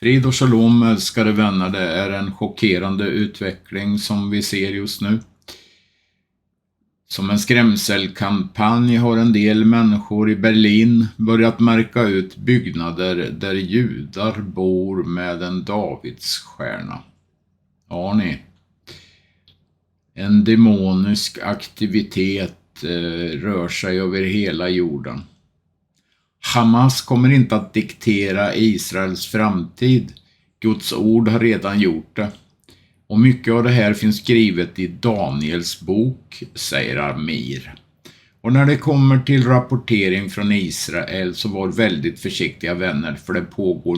Frid och shalom, älskade vänner, det är en chockerande utveckling som vi ser just nu. Som en skrämselkampanj har en del människor i Berlin börjat märka ut byggnader där judar bor med en Davidsstjärna. Ja, ni. En demonisk aktivitet rör sig över hela jorden. Hamas kommer inte att diktera Israels framtid. Guds ord har redan gjort det. Och mycket av det här finns skrivet i Daniels bok, säger Amir. Och när det kommer till rapportering från Israel så var väldigt försiktiga vänner, för det pågår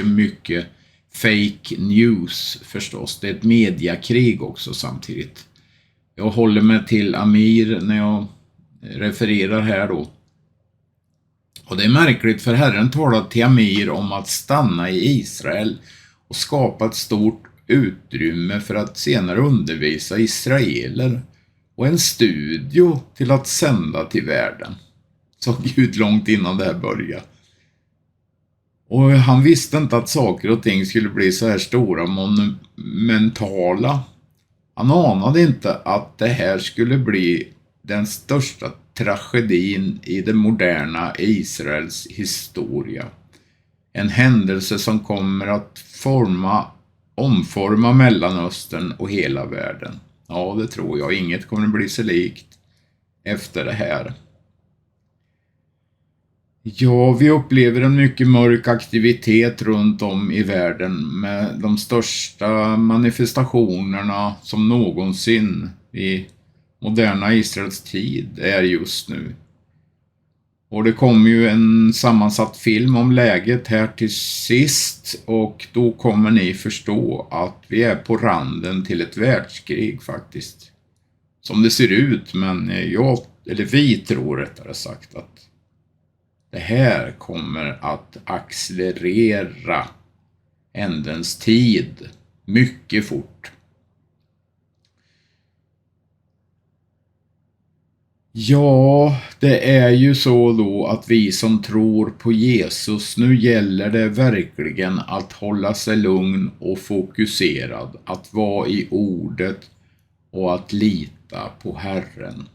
mycket fake news förstås. Det är ett mediakrig också samtidigt. Jag håller mig till Amir när jag refererar här då. Och det är märkligt, för Herren talade till Amir om att stanna i Israel och skapa ett stort utrymme för att senare undervisa israeler och en studio till att sända till världen. Så Gud långt innan det här började. Och han visste inte att saker och ting skulle bli så här stora, monumentala. Han anade inte att det här skulle bli den största tragedin i det moderna Israels historia. En händelse som kommer att omforma Mellanöstern och hela världen. Ja, det tror jag. Inget kommer att bli så likt efter det här. Ja, vi upplever en mycket mörk aktivitet runt om i världen med de största manifestationerna som någonsin i moderna Israels tid är just nu. Och det kommer ju en sammansatt film om läget här till sist, och då kommer ni förstå att vi är på randen till ett världskrig faktiskt. Som det ser ut, men vi tror rättare sagt att det här kommer att accelerera ändens tid mycket fort. Ja, det är ju så då att vi som tror på Jesus, nu gäller det verkligen att hålla sig lugn och fokuserad, att vara i ordet och att lita på Herren.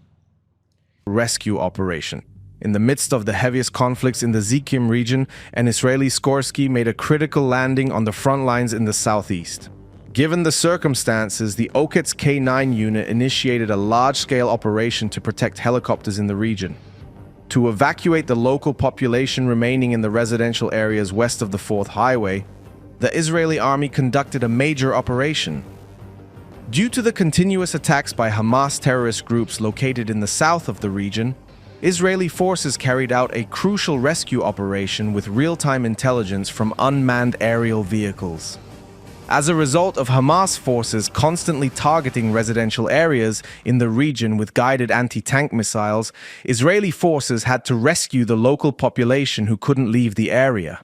Rescue operation. In the midst of the heaviest conflicts in the Zikim region, an Israeli Skorsky made a critical landing on the front lines in the southeast. Given the circumstances, the OHLINS K9 unit initiated a large-scale operation to protect helicopters in the region. To evacuate the local population remaining in the residential areas west of the 4th Highway, the Israeli army conducted a major operation. Due to the continuous attacks by Hamas terrorist groups located in the south of the region, Israeli forces carried out a crucial rescue operation with real-time intelligence from unmanned aerial vehicles. As a result of Hamas forces constantly targeting residential areas in the region with guided anti-tank missiles, Israeli forces had to rescue the local population who couldn't leave the area.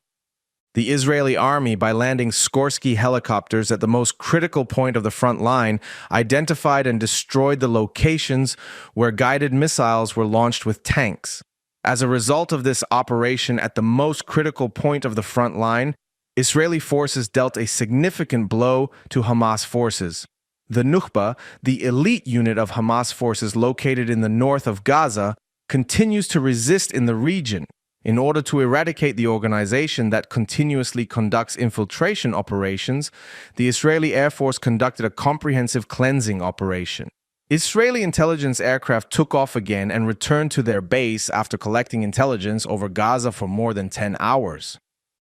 The Israeli army, by landing Skorsky helicopters at the most critical point of the front line, identified and destroyed the locations where guided missiles were launched with tanks. As a result of this operation at the most critical point of the front line, Israeli forces dealt a significant blow to Hamas forces. The Nukhba, the elite unit of Hamas forces located in the north of Gaza, continues to resist in the region. In order to eradicate the organization that continuously conducts infiltration operations, the Israeli Air Force conducted a comprehensive cleansing operation. Israeli intelligence aircraft took off again and returned to their base after collecting intelligence over Gaza for more than 10 hours.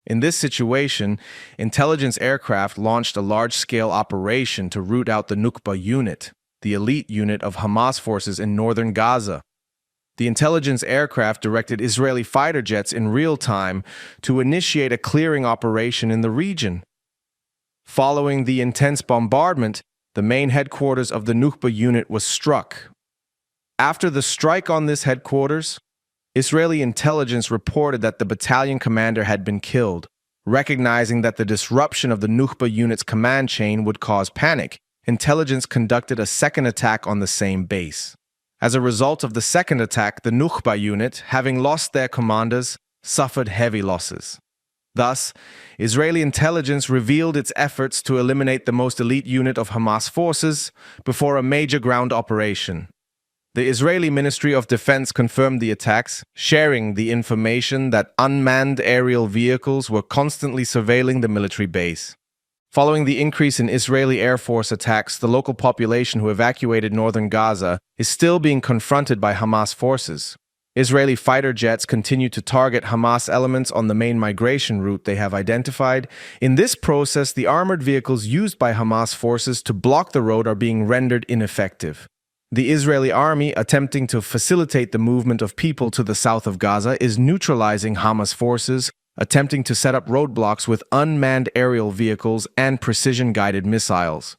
In this situation, intelligence aircraft launched a large-scale operation to root out the Nukhba unit, the elite unit of Hamas forces in northern Gaza. The intelligence aircraft directed Israeli fighter jets in real time to initiate a clearing operation in the region. Following the intense bombardment, the main headquarters of the Nukhba unit was struck. After the strike on this headquarters, Israeli intelligence reported that the battalion commander had been killed. Recognizing that the disruption of the Nukhba unit's command chain would cause panic, intelligence conducted a second attack on the same base. As a result of the second attack, the Nukhba unit, having lost their commanders, suffered heavy losses. Thus, Israeli intelligence revealed its efforts to eliminate the most elite unit of Hamas forces before a major ground operation. The Israeli Ministry of Defense confirmed the attacks, sharing the information that unmanned aerial vehicles were constantly surveilling the military base. Following the increase in Israeli Air Force attacks, the local population who evacuated northern Gaza is still being confronted by Hamas forces. Israeli fighter jets continue to target Hamas elements on the main migration route they have identified. In this process, the armored vehicles used by Hamas forces to block the road are being rendered ineffective. The Israeli army, attempting to facilitate the movement of people to the south of Gaza, is neutralizing Hamas forces, attempting to set up roadblocks with unmanned aerial vehicles and precision-guided missiles.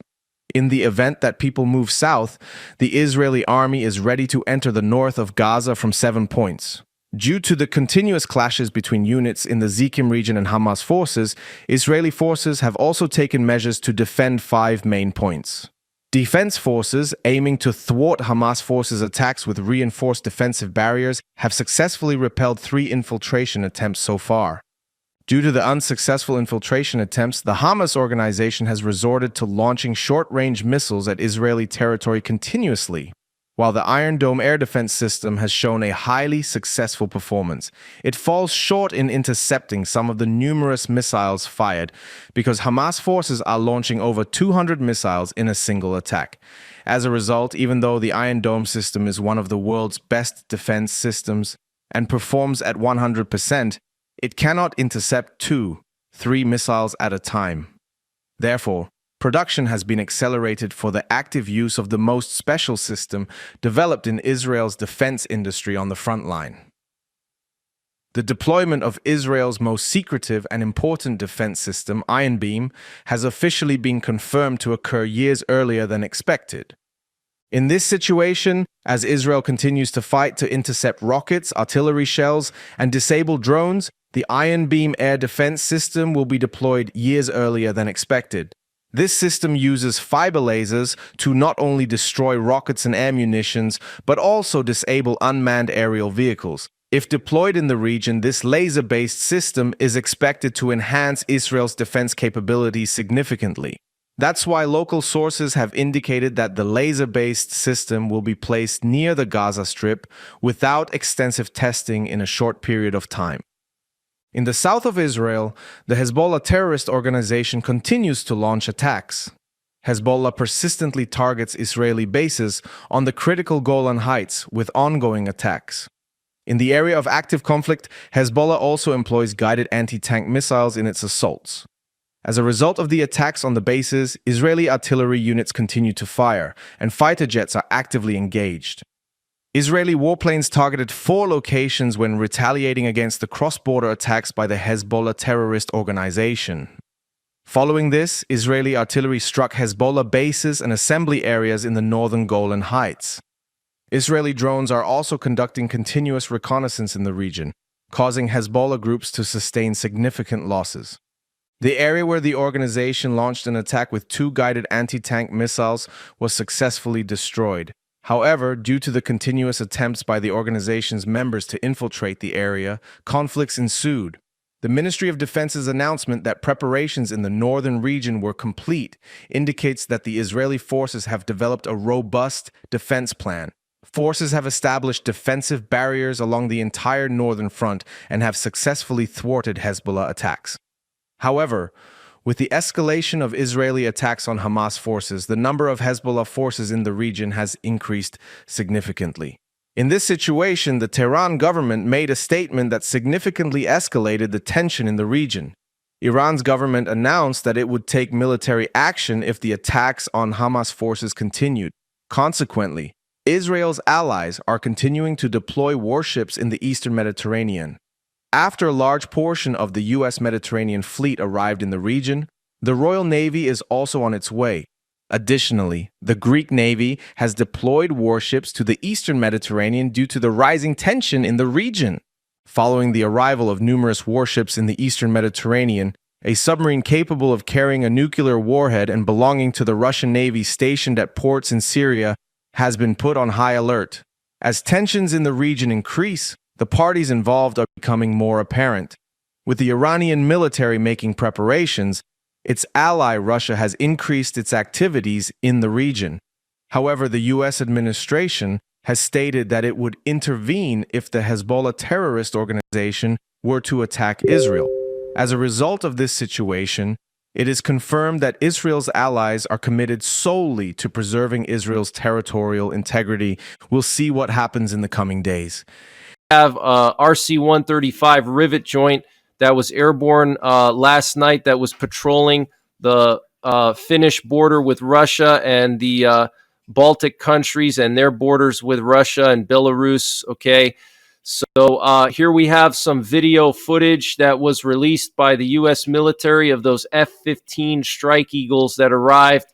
In the event that people move south, the Israeli army is ready to enter the north of Gaza from 7 points. Due to the continuous clashes between units in the Zikim region and Hamas forces, Israeli forces have also taken measures to defend 5 main points. Defense forces, aiming to thwart Hamas forces' attacks with reinforced defensive barriers, have successfully repelled 3 infiltration attempts so far. Due to the unsuccessful infiltration attempts, the Hamas organization has resorted to launching short-range missiles at Israeli territory continuously. While the Iron Dome air defense system has shown a highly successful performance, it falls short in intercepting some of the numerous missiles fired because Hamas forces are launching over 200 missiles in a single attack. As a result, even though the Iron Dome system is one of the world's best defense systems and performs at 100%, it cannot intercept 2-3 missiles at a time. Therefore, production has been accelerated for the active use of the most special system developed in Israel's defense industry on the front line. The deployment of Israel's most secretive and important defense system, Iron Beam, has officially been confirmed to occur years earlier than expected. In this situation, as Israel continues to fight to intercept rockets, artillery shells, and disable drones, the Iron Beam air defense system will be deployed years earlier than expected. This system uses fiber lasers to not only destroy rockets and ammunitions, but also disable unmanned aerial vehicles. If deployed in the region, this laser-based system is expected to enhance Israel's defense capabilities significantly. That's why local sources have indicated that the laser-based system will be placed near the Gaza Strip without extensive testing in a short period of time. In the south of Israel, the Hezbollah terrorist organization continues to launch attacks. Hezbollah persistently targets Israeli bases on the critical Golan Heights with ongoing attacks. In the area of active conflict, Hezbollah also employs guided anti-tank missiles in its assaults. As a result of the attacks on the bases, Israeli artillery units continue to fire, and fighter jets are actively engaged. Israeli warplanes targeted 4 locations when retaliating against the cross-border attacks by the Hezbollah terrorist organization. Following this, Israeli artillery struck Hezbollah bases and assembly areas in the northern Golan Heights. Israeli drones are also conducting continuous reconnaissance in the region, causing Hezbollah groups to sustain significant losses. The area where the organization launched an attack with 2 guided anti-tank missiles was successfully destroyed. However, due to the continuous attempts by the organization's members to infiltrate the area, conflicts ensued. The Ministry of Defense's announcement that preparations in the northern region were complete indicates that the Israeli forces have developed a robust defense plan. Forces have established defensive barriers along the entire northern front and have successfully thwarted Hezbollah attacks. However, with the escalation of Israeli attacks on Hamas forces, the number of Hezbollah forces in the region has increased significantly. In this situation, the Tehran government made a statement that significantly escalated the tension in the region. Iran's government announced that it would take military action if the attacks on Hamas forces continued. Consequently, Israel's allies are continuing to deploy warships in the eastern Mediterranean. After a large portion of the U.S. Mediterranean fleet arrived in the region, the Royal Navy is also on its way. Additionally, the Greek Navy has deployed warships to the eastern Mediterranean due to the rising tension in the region. Following the arrival of numerous warships in the eastern Mediterranean, a submarine capable of carrying a nuclear warhead and belonging to the Russian Navy stationed at ports in Syria has been put on high alert. As tensions in the region increase, the parties involved are becoming more apparent. With the Iranian military making preparations, its ally Russia has increased its activities in the region. However, the U.S. administration has stated that it would intervene if the Hezbollah terrorist organization were to attack Israel. As a result of this situation, it is confirmed that Israel's allies are committed solely to preserving Israel's territorial integrity. We'll see what happens in the coming days. Have RC-135 rivet joint that was airborne last night that was patrolling the Finnish border with Russia and the Baltic countries and their borders with Russia and Belarus. Okay, so here we have some video footage that was released by the U.S. military of those F-15 Strike Eagles that arrived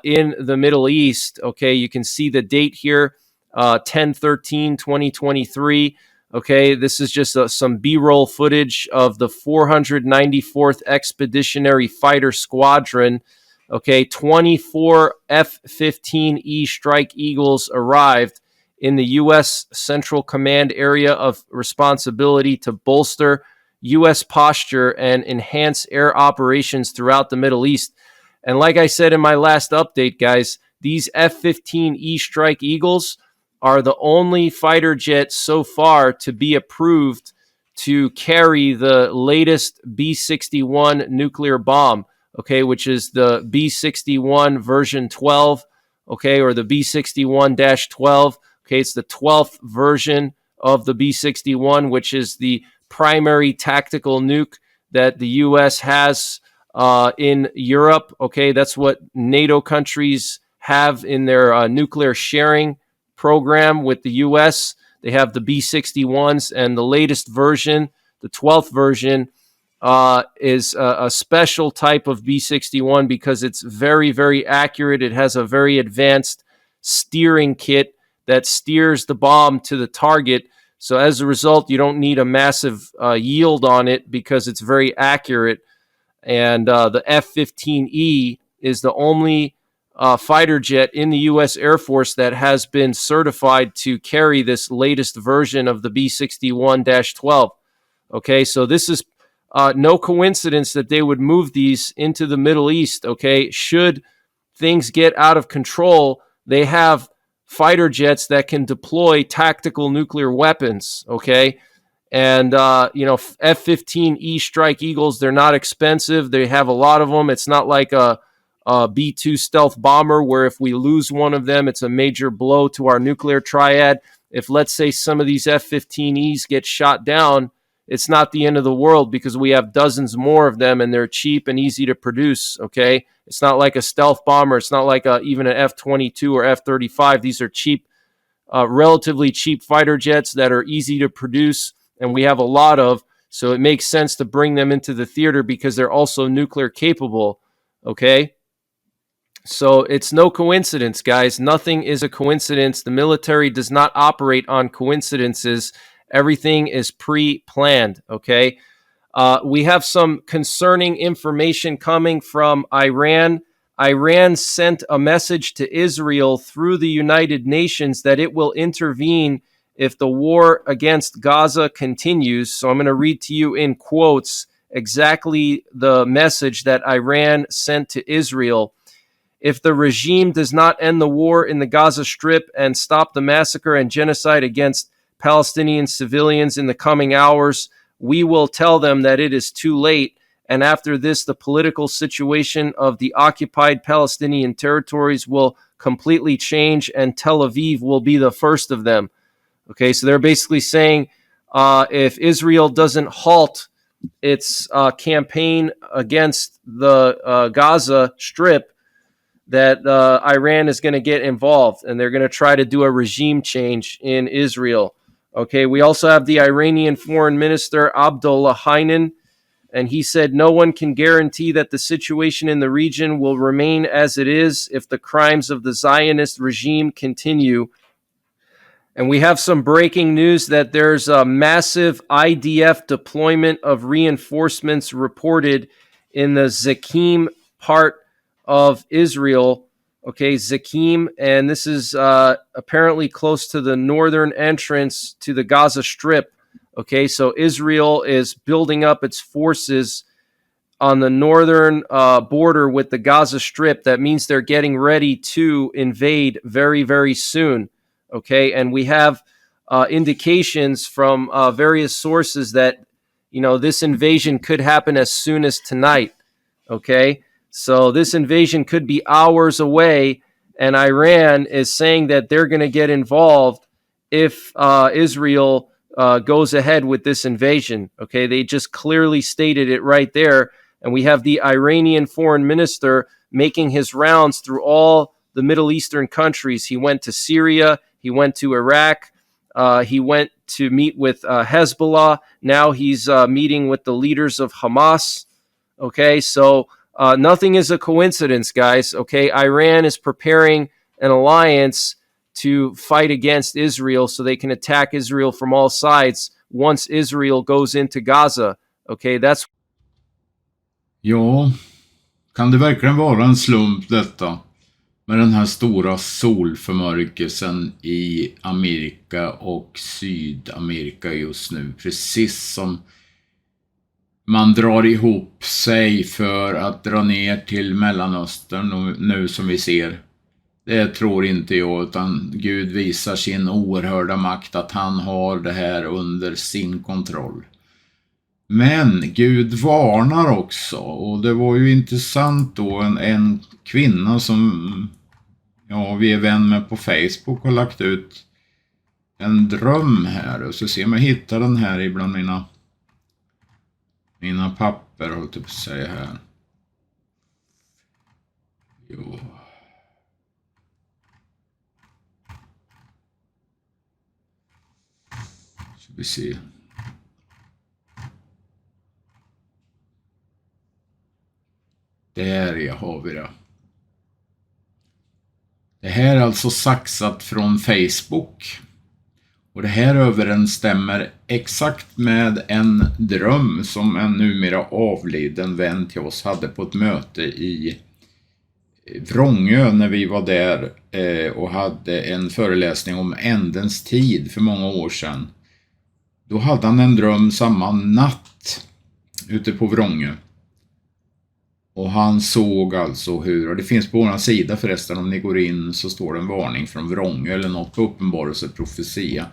in the Middle East. Okay, you can see the date here, 10/13/2023. Okay, this is just some B-roll footage of the 494th Expeditionary Fighter Squadron. Okay, 24 F-15E Strike Eagles arrived in the U.S. Central Command area of responsibility to bolster U.S. posture and enhance air operations throughout the Middle East. And like I said in my last update, guys, these F-15E Strike Eagles are the only fighter jet so far to be approved to carry the latest B-61 nuclear bomb, okay, which is the B-61 version 12, okay, or the B-61-12. Okay, it's the 12th version of the B-61, which is the primary tactical nuke that the U.S. has in Europe. Okay, that's what NATO countries have in their nuclear sharing program with the U.S. They have the B-61s, and the latest version, the 12th version, is a special type of B-61 because it's very, very accurate. It has a very advanced steering kit that steers the bomb to the target. So as a result, you don't need a massive yield on it because it's very accurate. And the F-15E is the only fighter jet in the U.S. Air Force that has been certified to carry this latest version of the B-61-12. Okay, so this is no coincidence that they would move these into the Middle East. Okay, should things get out of control, they have fighter jets that can deploy tactical nuclear weapons. Okay, and F-15E Strike Eagles, they're not expensive. They have a lot of them. It's not like a B-2 stealth bomber where if we lose one of them, it's a major blow to our nuclear triad. If, let's say, some of these F-15Es get shot down, it's not the end of the world because we have dozens more of them and they're cheap and easy to produce, okay? It's not like a stealth bomber. It's not like even an F-22 or F-35. These are cheap, relatively cheap fighter jets that are easy to produce, and we have a lot of, so it makes sense to bring them into the theater because they're also nuclear capable, okay? So it's no coincidence, guys. Nothing is a coincidence. The military does not operate on coincidences. Everything is pre-planned, okay? We have some concerning information coming from Iran. Iran sent a message to Israel through the United Nations that it will intervene if the war against Gaza continues. So I'm going to read to you in quotes exactly the message that Iran sent to Israel. If the regime does not end the war in the Gaza Strip and stop the massacre and genocide against Palestinian civilians in the coming hours, we will tell them that it is too late. And after this, the political situation of the occupied Palestinian territories will completely change, and Tel Aviv will be the first of them. Okay, so they're basically saying if Israel doesn't halt its campaign against the Gaza Strip, that Iran is going to get involved and they're going to try to do a regime change in Israel. Okay, we also have the Iranian Foreign Minister Abdullah Hainan, and he said no one can guarantee that the situation in the region will remain as it is if the crimes of the Zionist regime continue. And we have some breaking news that there's a massive IDF deployment of reinforcements reported in the Zakim part of Israel. Okay, Zakim, and this is apparently close to the northern entrance to the Gaza Strip. Okay, so Israel is building up its forces on the northern border with the Gaza Strip. That means they're getting ready to invade very, very soon. Okay, and we have indications from various sources that this invasion could happen as soon as tonight. Okay, so this invasion could be hours away, and Iran is saying that they're going to get involved if Israel goes ahead with this invasion. Okay, they just clearly stated it right there. And we have the Iranian foreign minister making his rounds through all the Middle Eastern countries. He went to Syria, he went to Iraq, he went to meet with Hezbollah. Now he's meeting with the leaders of Hamas. Okay, so nothing is a coincidence, guys. Okay, Iran is preparing an alliance to fight against Israel so they can attack Israel from all sides once Israel goes into Gaza. Okay, that's Ja, kan det verkligen vara en slump detta? Med den här stora solförmörkelsen i Amerika och Sydamerika just nu. Precis som man drar ihop sig för att dra ner till Mellanöstern nu som vi ser. Det tror inte jag, utan Gud visar sin oerhörda makt, att han har det här under sin kontroll. Men Gud varnar också, och det var ju intressant då en kvinna som vi är vän med på Facebook har lagt ut en dröm här, och så ser man hitta den här ibland mina papper, håller jag på att säga här. Jo. Så vi ser. Där har vi det. Det här är alltså saxat från Facebook. Och det här överensstämmer exakt med en dröm som en numera avliden vän till oss hade på ett möte i Vrångö när vi var där och hade en föreläsning om ändens tid för många år sedan. Då hade han en dröm samma natt ute på Vrångö. Och han såg alltså och det finns på vår sida förresten, om ni går in så står det en varning från Vrångö eller något på Uppenbarelse Profetia.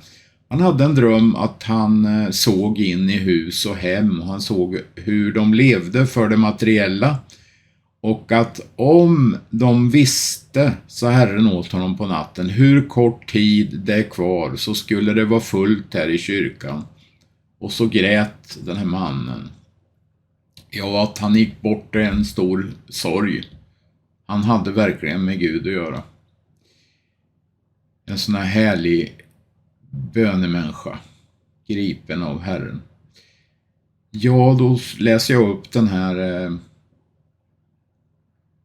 Han hade en dröm att han såg in i hus och hem, och han såg hur de levde för det materiella. Och att om de visste, sa Herren åt honom på natten, hur kort tid det är kvar så skulle det vara fullt här i kyrkan. Och så grät den här mannen. Ja, att han gick bort i en stor sorg. Han hade verkligen med Gud att göra. En sån här härlig bönemänniska, gripen av Herren. Ja, då läser jag upp den här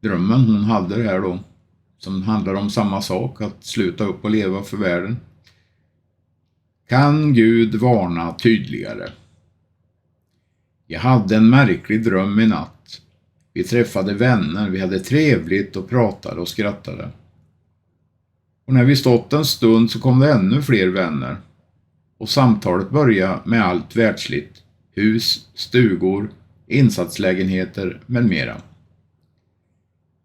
drömmen hon hade det här då. Som handlar om samma sak, att sluta upp och leva för världen. Kan Gud varna tydligare? Jag hade en märklig dröm i natt. Vi träffade vänner, vi hade trevligt och pratade och skrattade. Och när vi stått en stund så kom det ännu fler vänner. Och samtalet började med allt världsligt. Hus, stugor, insatslägenheter med mera.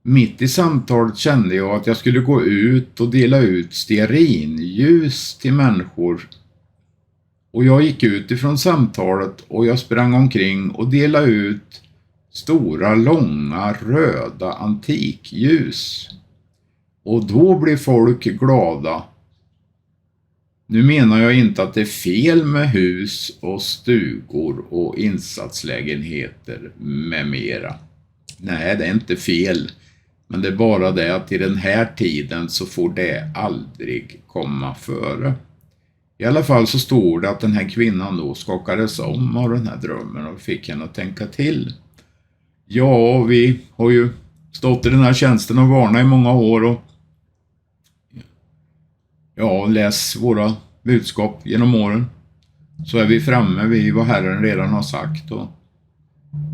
Mitt i samtalet kände jag att jag skulle gå ut och dela ut stearinljus till människor. Och jag gick ut ifrån samtalet och jag sprang omkring och delade ut stora, långa, röda antikljus. Och då blev folk glada. Nu menar jag inte att det är fel med hus och stugor och insatslägenheter med mera. Nej, det är inte fel. Men det är bara det att i den här tiden så får det aldrig komma före. I alla fall så står det att den här kvinnan då skakades om av den här drömmen och fick henne att tänka till. Ja, vi har ju stått i den här tjänsten och varnat i många år och läs våra budskap genom åren. Så är vi framme vid vad Herren redan har sagt, och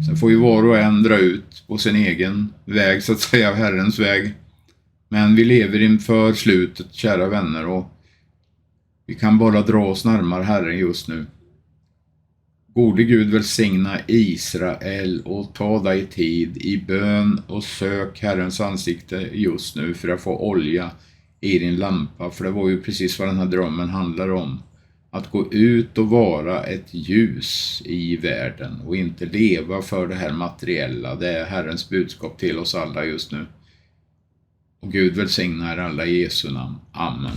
sen får ju var och en dra ut på sin egen väg, så att säga, Herrens väg. Men vi lever inför slutet, kära vänner, och vi kan bara dra oss närmare Herren just nu. Gode Gud välsigna Israel och ta dig tid i bön och sök Herrens ansikte just nu för att få olja i din lampa. För det var ju precis vad den här drömmen handlar om. Att gå ut och vara ett ljus i världen och inte leva för det här materiella. Det är Herrens budskap till oss alla just nu. Och Gud välsignar alla i Jesu namn. Amen.